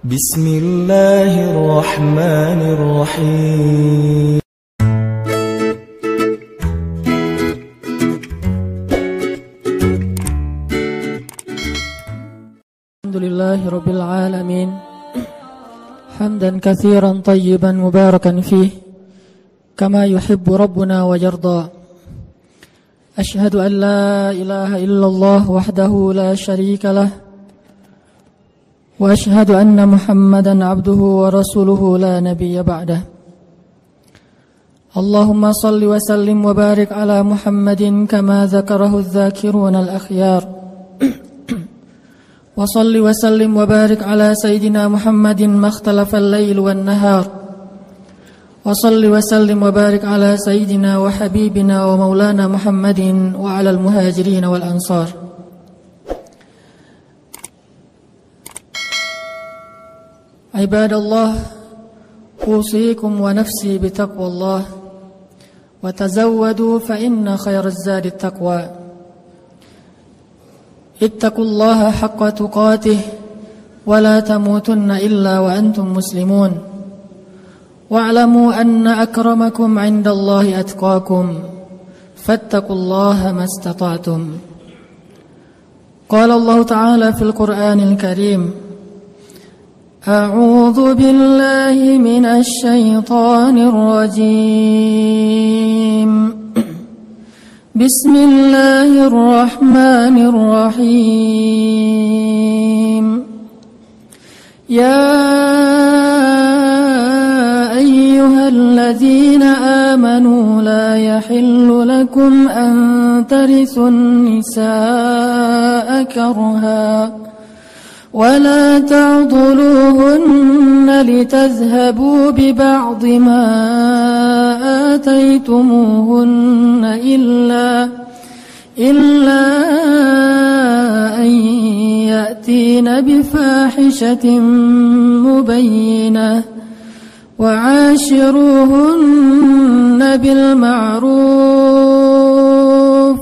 بسم الله الرحمن الرحيم الحمد لله رب العالمين حمدا كثيرا طيبا مباركا فيه كما يحب ربنا ويرضى أشهد أن لا إله إلا الله وحده لا شريك له وأشهد أن محمدا عبده ورسوله لا نبي بعده اللهم صل وسلم وبارك على محمد كما ذكره الذاكرون الأخيار وصل وسلم وبارك على سيدنا محمد ما اختلف الليل والنهار وصل وسلم وبارك على سيدنا وحبيبنا ومولانا محمد وعلى المهاجرين والأنصار عباد الله أوصيكم ونفسي بتقوى الله وتزودوا فإن خير الزاد التقوى اتقوا الله حق تقاته ولا تموتن إلا وأنتم مسلمون واعلموا أن أكرمكم عند الله أتقاكم فاتقوا الله ما استطعتم قال الله تعالى في القرآن الكريم أعوذ بالله من الشيطان الرجيم بسم الله الرحمن الرحيم يا أيها الذين آمنوا لا يحل لكم أن ترثوا النساء كرها ولا تعضلوهن لتذهبوا ببعض ما آتيتموهن إلا أن يأتين بفاحشة مبينة وعاشروهن بالمعروف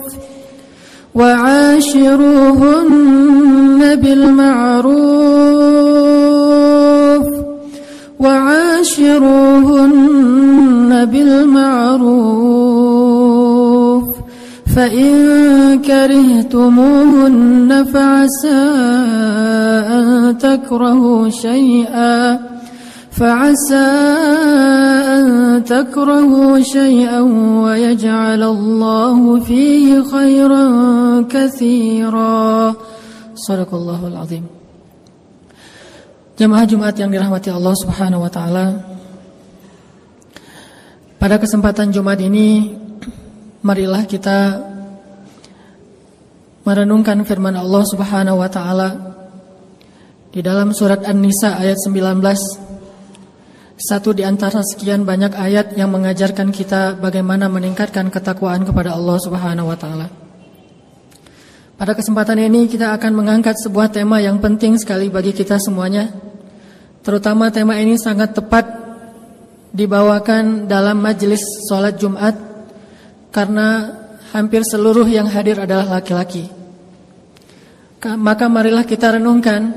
فإن كرهتموهن فعسى أن تكرهوا شيئا ويجعل الله فيه خيرا كثيرا صدق الله العظيم. Jemaah Jumat yang dirahmati Allah Subhanahu wa taala. Pada kesempatan Jumat ini marilah kita merenungkan firman Allah Subhanahu wa taala di dalam surat An-Nisa ayat 19. Satu di antara sekian banyak ayat yang mengajarkan kita bagaimana meningkatkan ketakwaan kepada Allah Subhanahu wa taala. Pada kesempatan ini kita akan mengangkat sebuah tema yang penting sekali bagi kita semuanya. Terutama tema ini sangat tepat dibawakan dalam majelis sholat Jumat karena hampir seluruh yang hadir adalah laki-laki. Maka marilah kita renungkan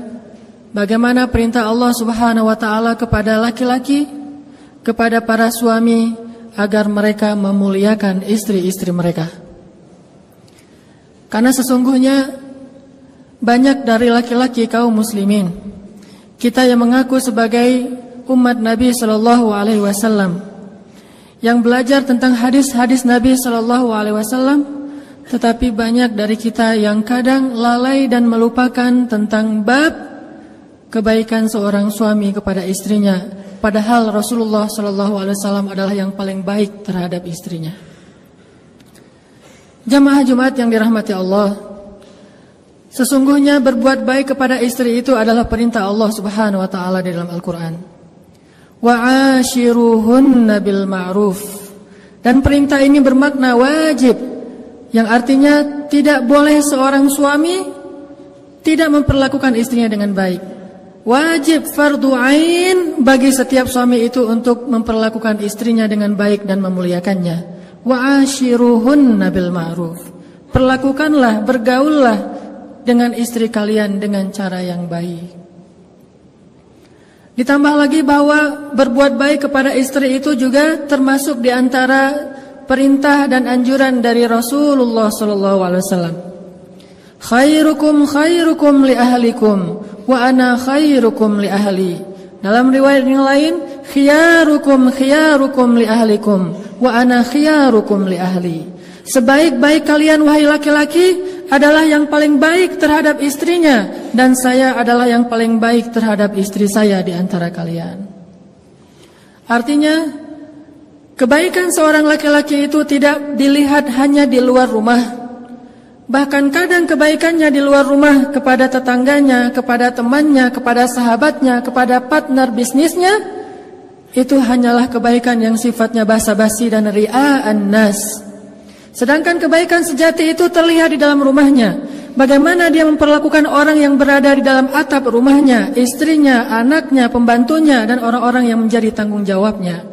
bagaimana perintah Allah Subhanahu wa taala kepada laki-laki, kepada para suami agar mereka memuliakan istri-istri mereka. Karena sesungguhnya banyak dari laki-laki kaum muslimin, kita yang mengaku sebagai umat Nabi sallallahu alaihi wasallam, yang belajar tentang hadis-hadis Nabi sallallahu alaihi wasallam, tetapi banyak dari kita yang kadang lalai dan melupakan tentang bab kebaikan seorang suami kepada istrinya, padahal Rasulullah sallallahu alaihi wasallam adalah yang paling baik terhadap istrinya. Jamaah Jumat yang dirahmati Allah, sesungguhnya berbuat baik kepada istri itu adalah perintah Allah Subhanahu wa taala di dalam Al-Qur'an. Wa'ashiruhunna bil ma'ruf. Dan perintah ini bermakna wajib, yang artinya tidak boleh seorang suami tidak memperlakukan istrinya dengan baik. Wajib fardu ain bagi setiap suami itu untuk memperlakukan istrinya dengan baik dan memuliakannya. Wa'ashiruhunna bil ma'ruf. Perlakukanlah, bergaullah dengan istri kalian dengan cara yang baik. Ditambah lagi bahwa berbuat baik kepada istri itu juga termasuk di antara perintah dan anjuran dari Rasulullah SAW. Khairukum khairukum li ahlikum wa ana khairukum li ahli. Dalam riwayat yang lain, khiyarukum khiyarukum li ahlikum wa ana khiyarukum li ahli. Sebaik-baik kalian wahai laki-laki adalah yang paling baik terhadap istrinya, dan saya adalah yang paling baik terhadap istri saya di antara kalian. Artinya, kebaikan seorang laki-laki itu tidak dilihat hanya di luar rumah. Bahkan kadang kebaikannya di luar rumah kepada tetangganya, kepada temannya, kepada sahabatnya, kepada partner bisnisnya, itu hanyalah kebaikan yang sifatnya basa-basi dan ria'an nas. Sedangkan kebaikan sejati itu terlihat di dalam rumahnya. Bagaimana dia memperlakukan orang yang berada di dalam atap rumahnya, istrinya, anaknya, pembantunya, dan orang-orang yang menjadi tanggung jawabnya.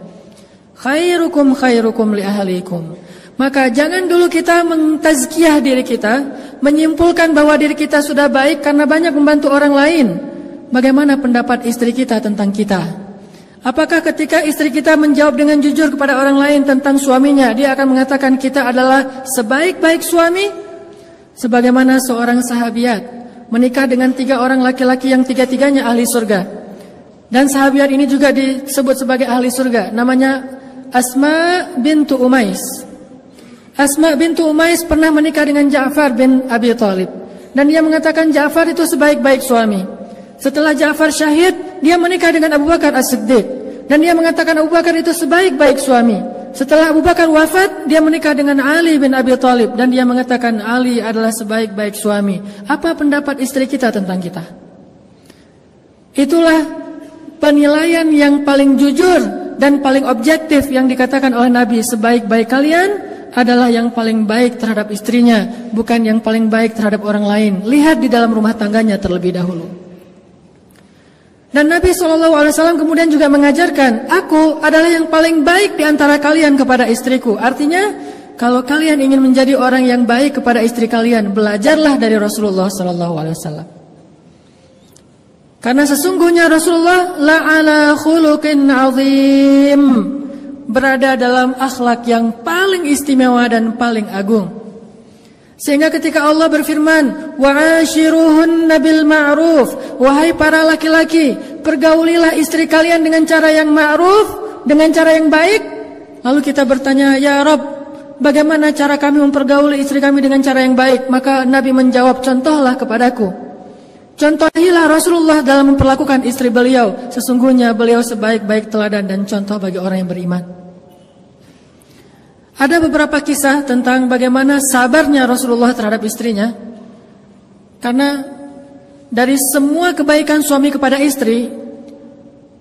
Khairukum khairukum li ahlikum. Maka jangan dulu kita mentazkiyah diri kita, menyimpulkan bahwa diri kita sudah baik karena banyak membantu orang lain. Bagaimana pendapat istri kita tentang kita? Apakah ketika istri kita menjawab dengan jujur kepada orang lain tentang suaminya, dia akan mengatakan kita adalah sebaik-baik suami? Sebagaimana seorang sahabiat menikah dengan 3 orang laki-laki yang tiga-tiganya ahli surga. Dan sahabiat ini juga disebut sebagai ahli surga. Namanya Asma bintu Umais. Asma bintu Umais pernah menikah dengan Ja'far bin Abi Thalib. Dan dia mengatakan Ja'far itu sebaik-baik suami. Setelah Ja'far syahid, dia menikah dengan Abu Bakar As-Siddiq. Dan dia mengatakan Abu Bakar itu sebaik-baik suami. Setelah Abu Bakar wafat, dia menikah dengan Ali bin Abi Thalib. Dan dia mengatakan Ali adalah sebaik-baik suami. Apa pendapat istri kita tentang kita? Itulah penilaian yang paling jujur dan paling objektif yang dikatakan oleh Nabi. Sebaik-baik kalian adalah yang paling baik terhadap istrinya, bukan yang paling baik terhadap orang lain. Lihat di dalam rumah tangganya terlebih dahulu. Dan Nabi SAW kemudian juga mengajarkan, aku adalah yang paling baik di antara kalian kepada istriku. Artinya, kalau kalian ingin menjadi orang yang baik kepada istri kalian, belajarlah dari Rasulullah SAW. Karena sesungguhnya Rasulullah la'ala khuluqin azim, berada dalam akhlak yang paling istimewa dan paling agung. Sehingga ketika Allah berfirman, wa'ashiruhunna bil ma'ruf, wahai para laki-laki, pergaulilah istri kalian dengan cara yang ma'ruf, dengan cara yang baik. Lalu kita bertanya, ya Rabb, bagaimana cara kami mempergauli istri kami dengan cara yang baik? Maka Nabi menjawab, contohlah kepadaku. Contohilah Rasulullah dalam memperlakukan istri beliau. Sesungguhnya beliau sebaik-baik teladan dan contoh bagi orang yang beriman. Ada beberapa kisah tentang bagaimana sabarnya Rasulullah terhadap istrinya. Karena dari semua kebaikan suami kepada istri,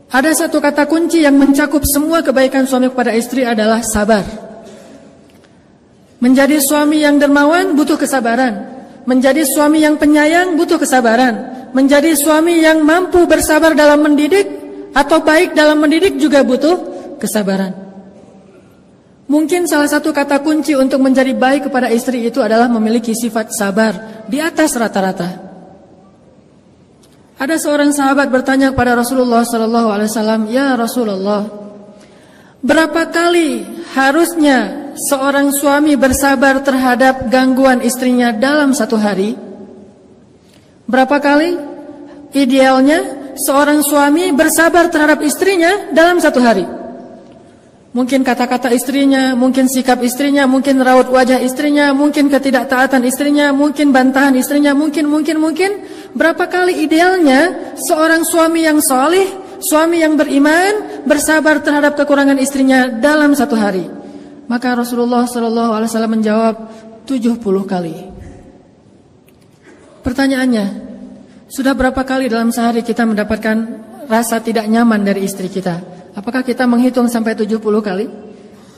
ada satu kata kunci yang mencakup semua kebaikan suami kepada istri adalah sabar. Menjadi suami yang dermawan butuh kesabaran. Menjadi suami yang penyayang butuh kesabaran. Menjadi suami yang mampu bersabar dalam mendidik atau baik dalam mendidik juga butuh kesabaran. Mungkin salah satu kata kunci untuk menjadi baik kepada istri itu adalah memiliki sifat sabar di atas rata-rata. Ada seorang sahabat bertanya kepada Rasulullah SAW, ya Rasulullah, berapa kali harusnya seorang suami bersabar terhadap gangguan istrinya dalam satu hari? Berapa kali idealnya seorang suami bersabar terhadap istrinya dalam satu hari? Mungkin kata-kata istrinya, mungkin sikap istrinya, mungkin raut wajah istrinya, mungkin ketidaktaatan istrinya, mungkin bantahan istrinya, mungkin. Berapa kali idealnya seorang suami yang salih, suami yang beriman, bersabar terhadap kekurangan istrinya dalam satu hari? Maka Rasulullah SAW menjawab 70 kali. Pertanyaannya, sudah berapa kali dalam sehari kita mendapatkan rasa tidak nyaman dari istri kita? Apakah kita menghitung sampai 70 kali?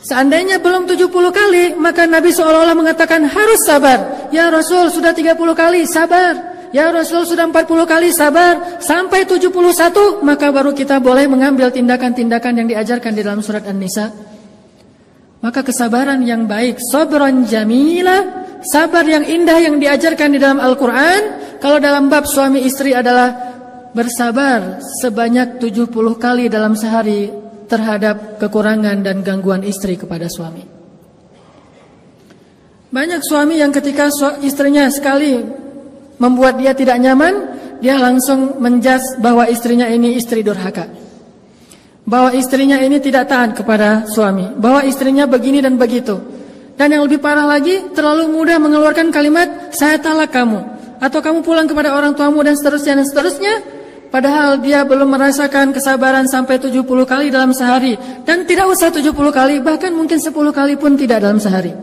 Seandainya belum 70 kali, maka Nabi seolah-olah mengatakan harus sabar. Ya Rasul, sudah 30 kali, sabar. Ya Rasul, sudah 40 kali, sabar. Sampai 71, maka baru kita boleh mengambil tindakan-tindakan yang diajarkan di dalam surat An-Nisa. Maka kesabaran yang baik, sabran jamila, sabar yang indah yang diajarkan di dalam Al-Quran. Kalau dalam bab suami istri adalah bersabar sebanyak 70 kali dalam sehari terhadap kekurangan dan gangguan istri kepada suami. Banyak suami yang ketika istrinya sekali membuat dia tidak nyaman, dia langsung menjudge bahwa istrinya ini istri durhaka, bahwa istrinya ini tidak taat kepada suami, bahwa istrinya begini dan begitu. Dan yang lebih parah lagi, terlalu mudah mengeluarkan kalimat saya talak kamu, atau kamu pulang kepada orang tuamu, dan seterusnya dan seterusnya. Padahal dia belum merasakan kesabaran sampai 70 kali dalam sehari. Dan tidak usah 70 kali, bahkan mungkin 10 kali pun tidak dalam sehari.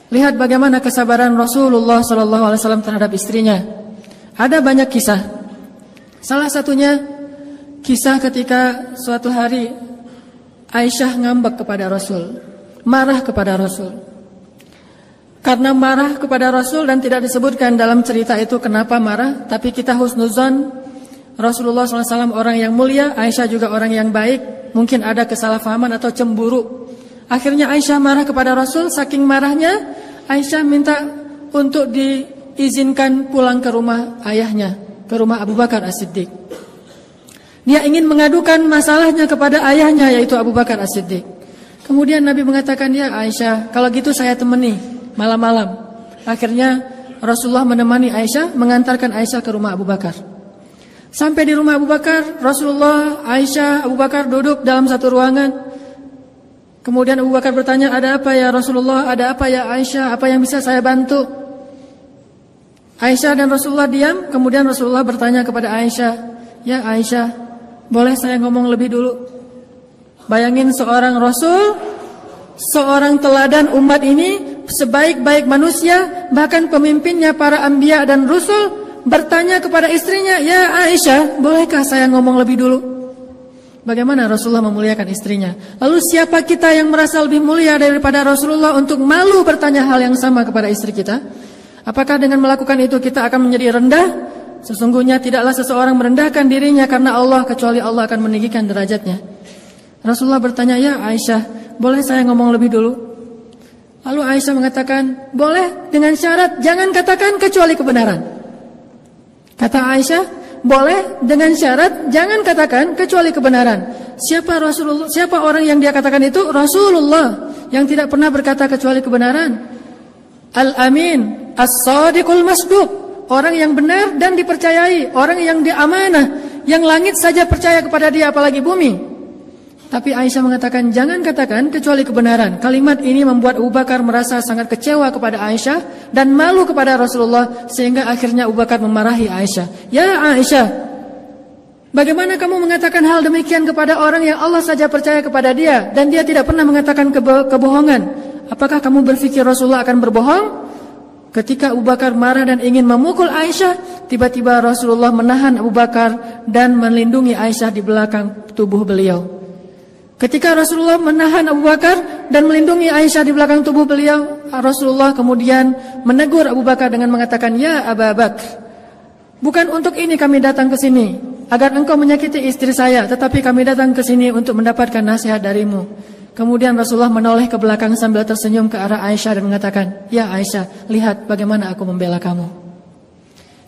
Lihat bagaimana kesabaran Rasulullah SAW terhadap istrinya. Ada banyak kisah. Salah satunya kisah ketika suatu hari Aisyah ngambek kepada Rasul, marah kepada Rasul. Karena marah kepada Rasul, dan tidak disebutkan dalam cerita itu kenapa marah, tapi kita husnuzon, Rasulullah SAW orang yang mulia, Aisyah juga orang yang baik, mungkin ada kesalahpahaman atau cemburu. Akhirnya Aisyah marah kepada Rasul, saking marahnya Aisyah minta untuk diizinkan pulang ke rumah ayahnya, ke rumah Abu Bakar As-Siddiq. Dia ingin mengadukan masalahnya kepada ayahnya, yaitu Abu Bakar As-Siddiq. Kemudian Nabi mengatakan, ya Aisyah, kalau gitu saya temani malam-malam. Akhirnya Rasulullah menemani Aisyah, mengantarkan Aisyah ke rumah Abu Bakar. Sampai di rumah Abu Bakar, Rasulullah, Aisyah, Abu Bakar duduk dalam satu ruangan. Kemudian Abu Bakar bertanya, ada apa ya Rasulullah, ada apa ya Aisyah, apa yang bisa saya bantu? Aisyah dan Rasulullah diam. Kemudian Rasulullah bertanya kepada Aisyah, ya Aisyah, boleh saya ngomong lebih dulu? Bayangin seorang Rasul, seorang teladan umat ini, sebaik-baik manusia, bahkan pemimpinnya para anbiya dan rusul, bertanya kepada istrinya, ya Aisyah, bolehkah saya ngomong lebih dulu? Bagaimana Rasulullah memuliakan istrinya? Lalu siapa kita yang merasa lebih mulia daripada Rasulullah untuk malu bertanya hal yang sama kepada istri kita? Apakah dengan melakukan itu kita akan menjadi rendah? Sesungguhnya tidaklah seseorang merendahkan dirinya karena Allah, kecuali Allah akan meninggikan derajatnya. Rasulullah bertanya, ya Aisyah, boleh saya ngomong lebih dulu? Lalu Aisyah mengatakan, boleh, dengan syarat jangan katakan kecuali kebenaran. Kata Aisyah, boleh, dengan syarat jangan katakan kecuali kebenaran. Siapa Rasulullah? Siapa orang yang dia katakan itu? Rasulullah, yang tidak pernah berkata kecuali kebenaran. Al-Amin, As-Sadiqul Masduq, orang yang benar dan dipercayai, orang yang diamanah, yang langit saja percaya kepada dia, apalagi bumi. Tapi Aisyah mengatakan, jangan katakan kecuali kebenaran. Kalimat ini membuat Abu Bakar merasa sangat kecewa kepada Aisyah dan malu kepada Rasulullah, sehingga akhirnya Abu Bakar memarahi Aisyah. Ya Aisyah, bagaimana kamu mengatakan hal demikian kepada orang yang Allah saja percaya kepada dia, dan dia tidak pernah mengatakan kebohongan? Apakah kamu berpikir Rasulullah akan berbohong? Ketika Abu Bakar marah dan ingin memukul Aisyah, tiba-tiba Rasulullah menahan Abu Bakar dan melindungi Aisyah di belakang tubuh beliau. Ketika Rasulullah menahan Abu Bakar dan melindungi Aisyah di belakang tubuh beliau, Rasulullah kemudian menegur Abu Bakar dengan mengatakan, ya Abu Bakar, bukan untuk ini kami datang ke sini, agar engkau menyakiti istri saya, tetapi kami datang ke sini untuk mendapatkan nasihat darimu. Kemudian Rasulullah menoleh ke belakang sambil tersenyum ke arah Aisyah dan mengatakan, ya Aisyah, lihat bagaimana aku membela kamu.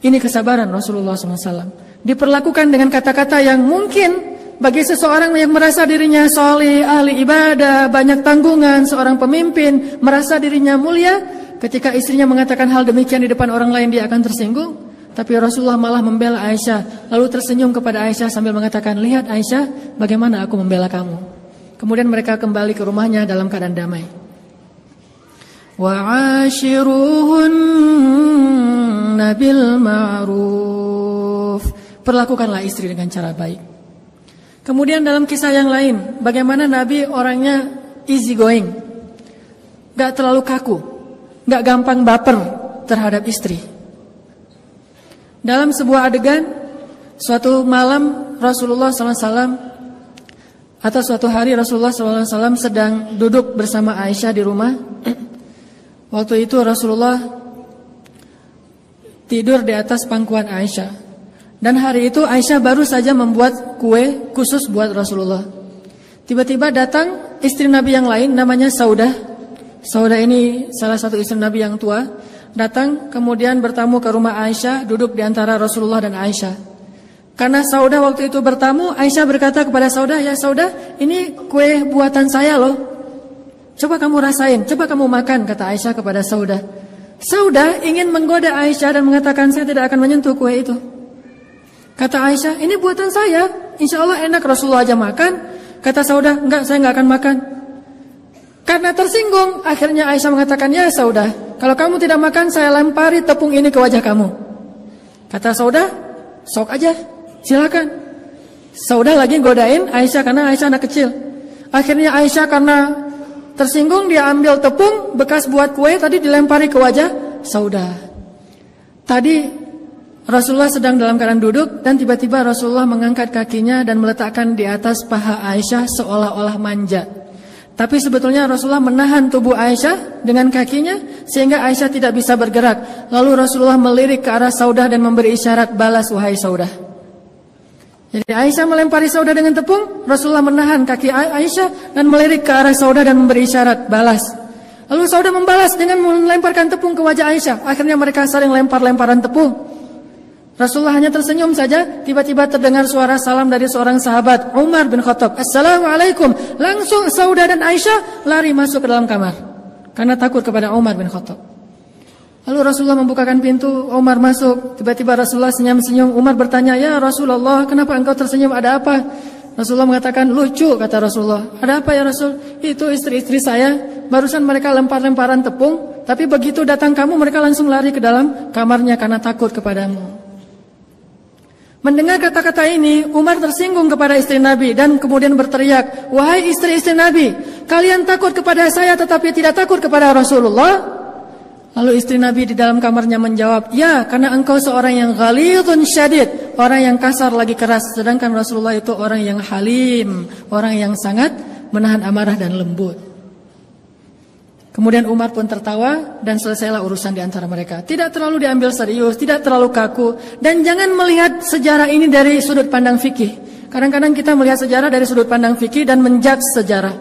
Ini kesabaran Rasulullah SAW. Diperlakukan dengan kata-kata yang mungkin bagi seseorang yang merasa dirinya soleh, ahli ibadah, banyak tanggungan, seorang pemimpin, merasa dirinya mulia, ketika istrinya mengatakan hal demikian di depan orang lain, dia akan tersinggung. Tapi Rasulullah malah membela Aisyah, lalu tersenyum kepada Aisyah sambil mengatakan, lihat Aisyah, bagaimana aku membela kamu. Kemudian mereka kembali ke rumahnya dalam keadaan damai. Wa'ashiruhunna bil ma'ruf. Perlakukanlah istri dengan cara baik. Kemudian dalam kisah yang lain, bagaimana Nabi orangnya easy going, gak terlalu kaku, gak gampang baper terhadap istri. Dalam sebuah adegan, suatu malam Rasulullah SAW, atau suatu hari Rasulullah SAW sedang duduk bersama Aisyah di rumah. Waktu itu Rasulullah tidur di atas pangkuan Aisyah. Dan hari itu Aisyah baru saja membuat kue khusus buat Rasulullah. Tiba-tiba datang istri Nabi yang lain, namanya Saudah. Saudah ini salah satu istri Nabi yang tua. Datang kemudian bertamu ke rumah Aisyah, duduk di antara Rasulullah dan Aisyah. Karena Saudah waktu itu bertamu, Aisyah berkata kepada Saudah, "Ya Saudah, ini kue buatan saya loh. Coba kamu rasain, coba kamu makan," kata Aisyah kepada Saudah. Saudah ingin menggoda Aisyah dan mengatakan, "Saya tidak akan menyentuh kue itu." Kata Aisyah, "Ini buatan saya, insya Allah enak, Rasulullah aja makan." Kata Saudah, "Enggak, saya enggak akan makan." Karena tersinggung, akhirnya Aisyah mengatakan, "Ya Saudah, kalau kamu tidak makan, saya lempari tepung ini ke wajah kamu." Kata Saudah, "Sok aja, silakan." Saudah lagi godain Aisyah karena Aisyah anak kecil. Akhirnya Aisyah karena tersinggung, dia ambil tepung bekas buat kue tadi dilempari ke wajah Saudah. Tadi Rasulullah sedang dalam keadaan duduk dan tiba-tiba Rasulullah mengangkat kakinya dan meletakkan di atas paha Aisyah seolah-olah manja. Tapi sebetulnya Rasulullah menahan tubuh Aisyah dengan kakinya sehingga Aisyah tidak bisa bergerak. Lalu Rasulullah melirik ke arah Saudah dan memberi isyarat, "Balas wahai Saudah." Jadi Aisyah melempari Saudah dengan tepung, Rasulullah menahan kaki Aisyah dan melirik ke arah Saudah dan memberi isyarat, "Balas." Lalu Saudah membalas dengan melemparkan tepung ke wajah Aisyah. Akhirnya mereka saling lempar-lemparan tepung. Rasulullah hanya tersenyum saja, tiba-tiba terdengar suara salam dari seorang sahabat, Umar bin Khattab. "Assalamualaikum." Langsung Saudah dan Aisyah lari masuk ke dalam kamar karena takut kepada Umar bin Khattab. Lalu Rasulullah membukakan pintu, Umar masuk. Tiba-tiba Rasulullah senyum-senyum. Umar bertanya, "Ya Rasulullah, kenapa engkau tersenyum? Ada apa?" Rasulullah mengatakan, "Lucu," kata Rasulullah. "Ada apa ya Rasul?" "Itu istri-istri saya, barusan mereka lempar-lemparan tepung, tapi begitu datang kamu mereka langsung lari ke dalam kamarnya karena takut kepadamu." Mendengar kata-kata ini, Umar tersinggung kepada istri Nabi dan kemudian berteriak, "Wahai istri-istri Nabi, kalian takut kepada saya tetapi tidak takut kepada Rasulullah?" Lalu istri Nabi di dalam kamarnya menjawab, "Ya, karena engkau seorang yang ghalidun syadid, orang yang kasar lagi keras, sedangkan Rasulullah itu orang yang halim, orang yang sangat menahan amarah dan lembut." Kemudian Umar pun tertawa dan selesailah urusan di antara mereka. Tidak terlalu diambil serius, tidak terlalu kaku. Dan jangan melihat sejarah ini dari sudut pandang fikih. Kadang-kadang kita melihat sejarah dari sudut pandang fikih dan menjudge sejarah.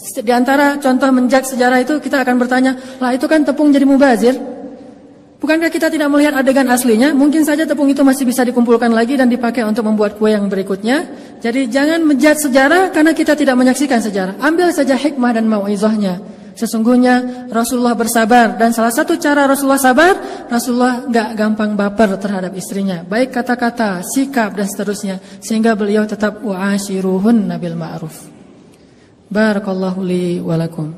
Di antara contoh menjudge sejarah itu kita akan bertanya, "Lah itu kan tepung jadi mubazir. Bukankah kita tidak melihat adegan aslinya? Mungkin saja tepung itu masih bisa dikumpulkan lagi dan dipakai untuk membuat kue yang berikutnya." Jadi jangan menjudge sejarah karena kita tidak menyaksikan sejarah. Ambil saja hikmah dan mau'izahnya. Sesungguhnya Rasulullah bersabar dan salah satu cara Rasulullah sabar, Rasulullah gak gampang baper terhadap istrinya, baik kata-kata, sikap dan seterusnya, sehingga beliau tetap wa'ashiruhunna bil ma'ruf. Barakallahu li wa lakum.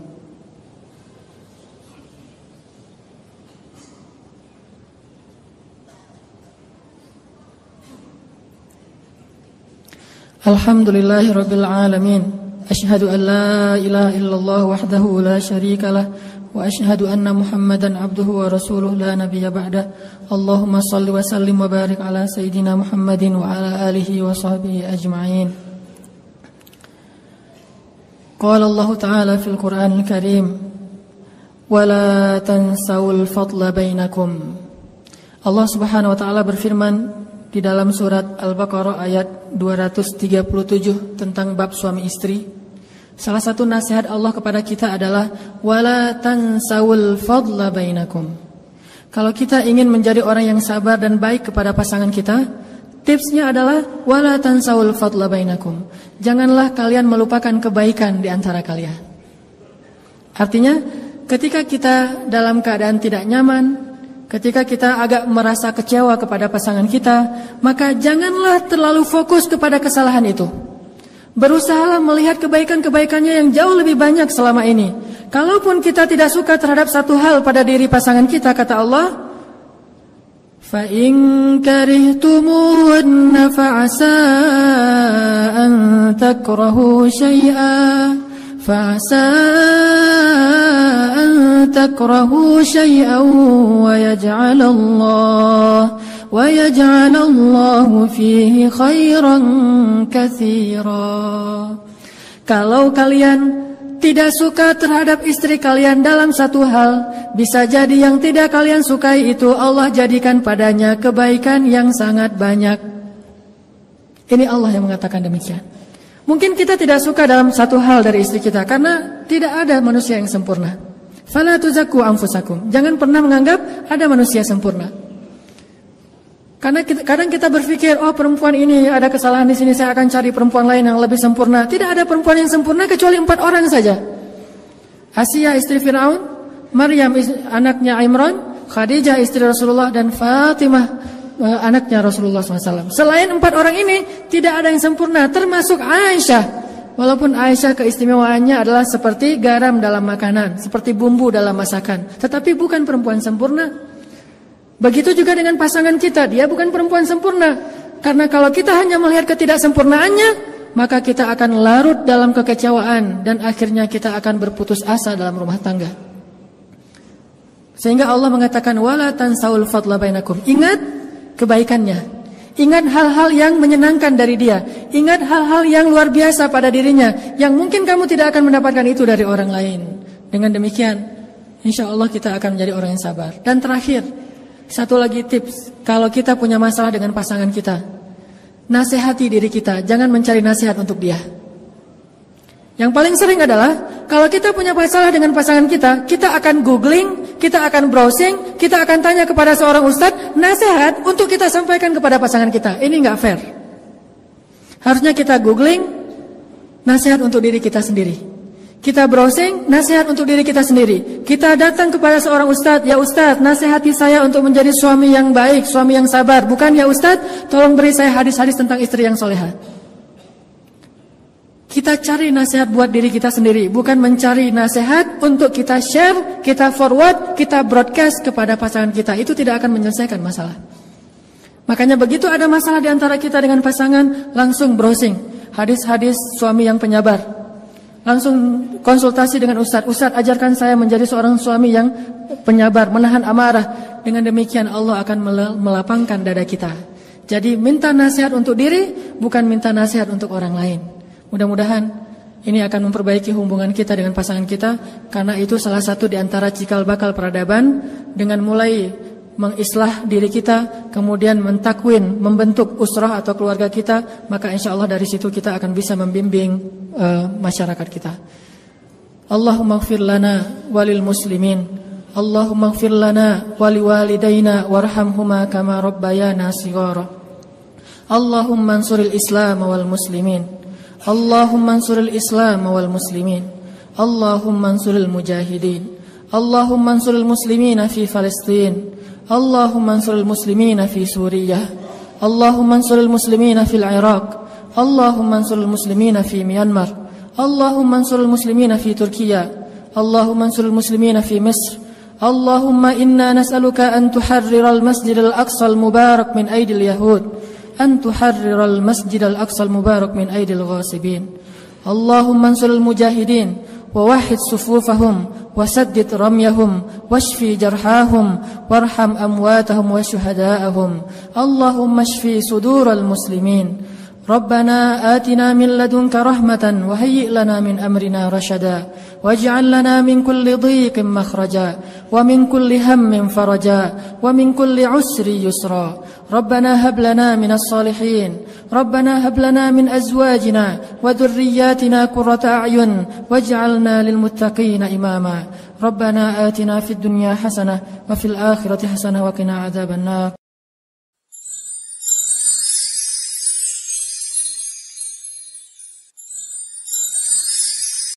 Alhamdulillahirabbil alamin. Asyhadu an la ilaha illallah wahdahu la syarika lah wa asyhadu anna Muhammadan abduhu wa rasuluh la nabiyya ba'da. Allahumma shalli wa sallim wa barik ala sayyidina Muhammadin wa ala alihi wa sahbihi ajma'in. Qala Allah Ta'ala fil Qur'anil Karim, "Wa la tansawul fadla bainakum." Allah Subhanahu wa taala berfirman di dalam surat Al-Baqarah ayat 237 tentang bab suami istri. Salah satu nasihat Allah kepada kita adalah wala tansawul fadla bainakum. Kalau kita ingin menjadi orang yang sabar dan baik kepada pasangan kita, tipsnya adalah wala tansawul fadla bainakum. Janganlah kalian melupakan kebaikan di antara kalian. Artinya, ketika kita dalam keadaan tidak nyaman, ketika kita agak merasa kecewa kepada pasangan kita, maka janganlah terlalu fokus kepada kesalahan itu. Berusahalah melihat kebaikan-kebaikannya yang jauh lebih banyak selama ini. Kalaupun kita tidak suka terhadap satu hal pada diri pasangan kita, kata Allah, fa in karihtumuhunna fa'asa an takrahu syai'an فَعَسَىٰ أَن تَكْرَهُوا شَيْئًا وَيَجْعَلَ اللَّهُ فِيهِ خَيْرًا كَثِيرًا. Kalau kalian tidak suka terhadap istri kalian dalam satu hal, bisa jadi yang tidak kalian sukai itu Allah jadikan padanya kebaikan yang sangat banyak. Ini Allah yang mengatakan demikian. Mungkin kita tidak suka dalam satu hal dari istri kita karena tidak ada manusia yang sempurna. Fala tuzakku anfusakum. Jangan pernah menganggap ada manusia sempurna. Karena kadang kita berpikir, oh perempuan ini ada kesalahan di sini, saya akan cari perempuan lain yang lebih sempurna. Tidak ada perempuan yang sempurna kecuali 4 orang saja. Asia istri Fir'aun, Maryam anaknya Imran, Khadijah istri Rasulullah, dan Fatimah anaknya Rasulullah SAW. Selain 4 orang ini, tidak ada yang sempurna, termasuk Aisyah. Walaupun Aisyah keistimewaannya adalah seperti garam dalam makanan, seperti bumbu dalam masakan, tetapi bukan perempuan sempurna. Begitu juga dengan pasangan kita, dia bukan perempuan sempurna. Karena kalau kita hanya melihat ketidaksempurnaannya, maka kita akan larut dalam kekecewaan dan akhirnya kita akan berputus asa dalam rumah tangga. Sehingga Allah mengatakan wala tansaul fadla bainakum. Ingat kebaikannya. Ingat hal-hal yang menyenangkan dari dia. Ingat hal-hal yang luar biasa pada dirinya yang mungkin kamu tidak akan mendapatkan itu dari orang lain. Dengan demikian, insya Allah kita akan menjadi orang yang sabar. Dan terakhir, satu lagi tips, kalau kita punya masalah dengan pasangan kita, nasihati diri kita, jangan mencari nasihat untuk dia. Yang paling sering adalah, kalau kita punya masalah dengan pasangan kita, kita akan googling, kita akan browsing, kita akan tanya kepada seorang ustadz, nasihat untuk kita sampaikan kepada pasangan kita. Ini nggak fair. Harusnya kita googling, nasihat untuk diri kita sendiri. Kita browsing, nasihat untuk diri kita sendiri. Kita datang kepada seorang ustadz, ya ustadz, nasihati saya untuk menjadi suami yang baik, suami yang sabar. Bukan ya ustadz, tolong beri saya hadis-hadis tentang istri yang solehah. Kita cari nasihat buat diri kita sendiri, bukan mencari nasihat untuk kita share, kita forward, kita broadcast kepada pasangan kita. Itu tidak akan menyelesaikan masalah. Makanya begitu ada masalah di antara kita dengan pasangan, langsung browsing hadis-hadis suami yang penyabar. Langsung konsultasi dengan ustadz. Ustadz, ajarkan saya menjadi seorang suami yang penyabar, menahan amarah. Dengan demikian Allah akan melapangkan dada kita. Jadi minta nasihat untuk diri, bukan minta nasihat untuk orang lain. Mudah-mudahan ini akan memperbaiki hubungan kita dengan pasangan kita. Karena itu salah satu di antara cikal bakal peradaban. Dengan mulai mengislah diri kita, kemudian mentakwin, membentuk usrah atau keluarga kita, maka insya Allah dari situ kita akan bisa membimbing masyarakat kita. Allahumma ighfir lana walil muslimin, Allahumma ighfir lana wali walidayna warhamhuma kama rabbayana shighara. Allahumma ansuril islam wal muslimin, Allahumma ansuril islam wal muslimin, Allahumma ansuril mujahidin, Allahumma ansuril muslimina fi Palestin, Allahumma ansuril muslimina fi Suriah, Allahumma ansuril muslimina fil Iraq, Allahumma ansuril muslimina fi Myanmar, Allahumma ansuril muslimina fi Turkiya, Allahumma ansuril muslimina fi Misr. Allahumma inna nas'aluka an tuharriral masjid al-aqsa al-mubarak min aydil yahud, an tuharriral masjid al-aqsa al-mubarak min aydil ghasibin. Allahumma ansuril mujahidin ووحد صفوفهم وسدد رميهم واشفي جرحاهم وارحم أمواتهم وشهداءهم. اللهم اشفي صدور المسلمين. ربنا آتنا من لدنك رحمة وهيئ لنا من أمرنا رشدا واجعل لنا من كل ضيق مخرجا ومن كل هم فرجا ومن كل عسر يسرا. ربنا هب لنا من الصالحين، ربنا هب لنا من أزواجنا وذرياتنا قرة أعين واجعلنا للمتقين إماما. ربنا آتنا في الدنيا حسنة وفي الآخرة حسنة وقنا عذاب النار.